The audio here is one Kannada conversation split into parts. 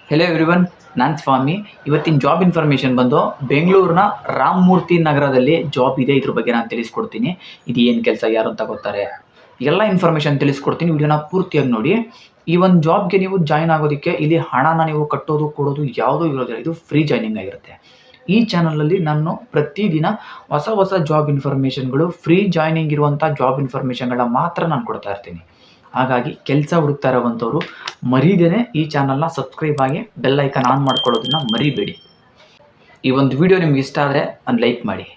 ಹೆಲೋ ಎವ್ರಿವನ್, ನಾನು ಸ್ವಾಮಿ. ಇವತ್ತಿನ ಜಾಬ್ ಇನ್ಫಾರ್ಮೇಷನ್ ಬಂದು ಬೆಂಗಳೂರಿನ ರಾಮಮೂರ್ತಿ ನಗರದಲ್ಲಿ ಜಾಬ್ ಇದೆ. ಇದ್ರ ಬಗ್ಗೆ ನಾನು ತಿಳಿಸ್ಕೊಡ್ತೀನಿ. ಇದು ಏನು ಕೆಲಸ, ಯಾರು ಅಂತ ಗೊತ್ತಾರೆ, ಎಲ್ಲ ಇನ್ಫಾರ್ಮೇಷನ್ ತಿಳಿಸ್ಕೊಡ್ತೀನಿ. ವಿಡಿಯೋನ ಪೂರ್ತಿಯಾಗಿ ನೋಡಿ. ಈ ಒಂದು ಜಾಬ್ಗೆ ನೀವು ಜಾಯ್ನ್ ಆಗೋದಕ್ಕೆ ಇಲ್ಲಿ ಹಣನ ನೀವು ಕಟ್ಟೋದು ಕೊಡೋದು ಯಾವುದೂ ಇರೋದಿಲ್ಲ. ಇದು ಫ್ರೀ ಜಾಯ್ನಿಂಗ್ ಆಗಿರುತ್ತೆ. ಈ ಚಾನಲಲ್ಲಿ ನಾನು ಪ್ರತಿದಿನ ಹೊಸ ಜಾಬ್ ಇನ್ಫಾರ್ಮೇಷನ್ಗಳು, ಫ್ರೀ ಜಾಯ್ನಿಂಗ್ ಇರುವಂಥ ಜಾಬ್ ಇನ್ಫಾರ್ಮೇಷನ್ಗಳನ್ನ ಮಾತ್ರ ನಾನು ಕೊಡ್ತಾ ಇರ್ತೀನಿ. ಹಾಗಾಗಿ ಕೆಲಸ ಹುಡುಕ್ತಾ ಇರೋವಂಥವ್ರು ಮರೀದೇನೆ ಈ ಚಾನಲ್ನ ಸಬ್ಸ್ಕ್ರೈಬ್ ಆಗಿ ಬೆಲ್ ಐಕಾನ್ ಆನ್ ಮಾಡ್ಕೊಳ್ಳೋದನ್ನ ಮರಿಬೇಡಿ. ಈ ಒಂದು ವಿಡಿಯೋ ನಿಮ್ಗೆ ಇಷ್ಟ ಆದರೆ ಒಂದು ಲೈಕ್ ಮಾಡಿ.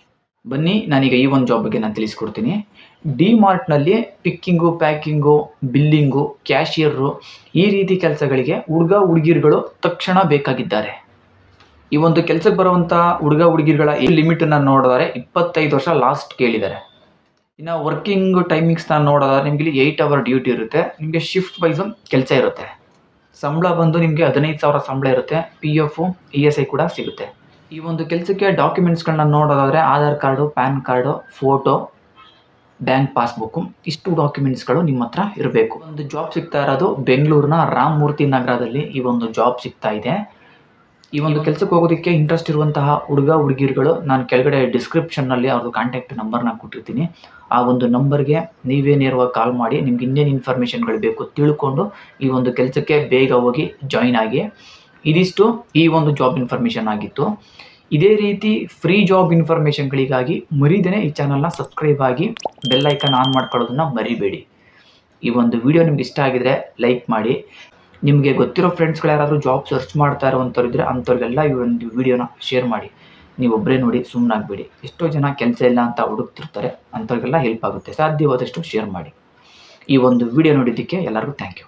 ಬನ್ನಿ, ನಾನೀಗ ಈ ಒಂದು ಜಾಬ್ ಬಗ್ಗೆ ನಾನು ತಿಳಿಸ್ಕೊಡ್ತೀನಿ. ಡಿಮಾರ್ಟ್ನಲ್ಲಿ ಪಿಕ್ಕಿಂಗು, ಪ್ಯಾಕಿಂಗು, ಬಿಲ್ಲಿಂಗು, ಕ್ಯಾಶಿಯರು ಈ ರೀತಿ ಕೆಲಸಗಳಿಗೆ ಹುಡುಗಿರುಗಳು ತಕ್ಷಣ ಬೇಕಾಗಿದ್ದಾರೆ. ಈ ಒಂದು ಕೆಲಸಕ್ಕೆ ಬರುವಂಥ ಹುಡುಗಿರುಗಳ ಈ ಲಿಮಿಟನ್ನು ನೋಡಿದರೆ 25 ವರ್ಷ ಲಾಸ್ಟ್ ಕೇಳಿದ್ದಾರೆ. ಇನ್ನು ವರ್ಕಿಂಗ್ ಟೈಮಿಂಗ್ಸ್ನ ನೋಡೋದಾದ್ರೆ ನಿಮಗೆ ಇಲ್ಲಿ 8 ಅವರ್ ಡ್ಯೂಟಿ ಇರುತ್ತೆ. ನಿಮಗೆ ಶಿಫ್ಟ್ ವೈಸು ಕೆಲಸ ಇರುತ್ತೆ. ಸಂಬಳ ಬಂದು ನಿಮಗೆ 15,000 ಸಂಬಳ ಇರುತ್ತೆ. PF ESI ಕೂಡ ಸಿಗುತ್ತೆ. ಈ ಒಂದು ಕೆಲಸಕ್ಕೆ ಡಾಕ್ಯುಮೆಂಟ್ಸ್ಗಳನ್ನ ನೋಡೋದಾದರೆ Aadhaar card, PAN card, photo, bank passbook, ಇಷ್ಟು ಡಾಕ್ಯುಮೆಂಟ್ಸ್ಗಳು ನಿಮ್ಮ ಹತ್ರ ಇರಬೇಕು. ಒಂದು ಜಾಬ್ ಸಿಗ್ತಾ ಇರೋದು ಬೆಂಗಳೂರಿನ ರಾಮಮೂರ್ತಿ ನಗರದಲ್ಲಿ ಈ ಒಂದು ಜಾಬ್ ಸಿಗ್ತಾ ಇದೆ. ಈ ಒಂದು ಕೆಲಸಕ್ಕೆ ಹೋಗೋದಕ್ಕೆ ಇಂಟ್ರೆಸ್ಟ್ ಇರುವಂತಹ ಹುಡುಗಿರುಗಳು ನಾನು ಕೆಳಗಡೆ ಡಿಸ್ಕ್ರಿಪ್ಷನ್ನಲ್ಲಿ ಅವ್ರದ್ದು ಕಾಂಟ್ಯಾಕ್ಟ್ ನಂಬರ್ನ ಕೊಟ್ಟಿರ್ತೀನಿ. ಆ ಒಂದು ನಂಬರ್ಗೆ ನೀವೇ ನೇರವಾಗಿ ಕಾಲ್ ಮಾಡಿ ನಿಮ್ಗೆ ಇನ್ನೇನು ಇನ್ಫಾರ್ಮೇಷನ್ಗಳು ಬೇಕು ತಿಳ್ಕೊಂಡು ಈ ಒಂದು ಕೆಲಸಕ್ಕೆ ಬೇಗ ಹೋಗಿ ಜಾಯಿನ್ ಆಗಿ. ಇದಿಷ್ಟು ಈ ಒಂದು ಜಾಬ್ ಇನ್ಫಾರ್ಮೇಷನ್ ಆಗಿತ್ತು. ಇದೇ ರೀತಿ ಫ್ರೀ ಜಾಬ್ ಇನ್ಫಾರ್ಮೇಷನ್ಗಳಿಗಾಗಿ ಮರಿದೇನೆ ಈ ಚಾನಲ್ನ ಸಬ್ಸ್ಕ್ರೈಬ್ ಆಗಿ ಬೆಲ್ ಐಕಾನ್ ಆನ್ ಮಾಡ್ಕೊಳ್ಳೋದನ್ನ ಮರಿಬೇಡಿ. ಈ ಒಂದು ವಿಡಿಯೋ ನಿಮ್ಗೆ ಇಷ್ಟ ಆಗಿದ್ರೆ ಲೈಕ್ ಮಾಡಿ. ನಿಮಗೆ ಗೊತ್ತಿರೋ ಫ್ರೆಂಡ್ಸ್ಗಳು ಯಾರಾದರೂ ಜಾಬ್ ಸರ್ಚ್ ಮಾಡ್ತಾ ಇರೋವಂಥವ್ರು ಇದ್ದರೆ ಅಂಥವ್ರಿಗೆಲ್ಲ ಈ ಒಂದು ವಿಡಿಯೋನ ಶೇರ್ ಮಾಡಿ. ನೀವು ಒಬ್ಬರೇ ನೋಡಿ ಸುಮ್ಮನಾಗಬೇಡಿ. ಎಷ್ಟೋ ಜನ ಕೆಲಸ ಇಲ್ಲ ಅಂತ ಹುಡುಕ್ತಿರ್ತಾರೆ, ಅಂಥವ್ರಿಗೆಲ್ಲ ಹೆಲ್ಪ್ ಆಗುತ್ತೆ. ಸಾಧ್ಯವಾದಷ್ಟು ಶೇರ್ ಮಾಡಿ. ಈ ಒಂದು ವಿಡಿಯೋ ನೋಡಿದ್ದಕ್ಕೆ ಎಲ್ಲರಿಗೂ ಥ್ಯಾಂಕ್ ಯು.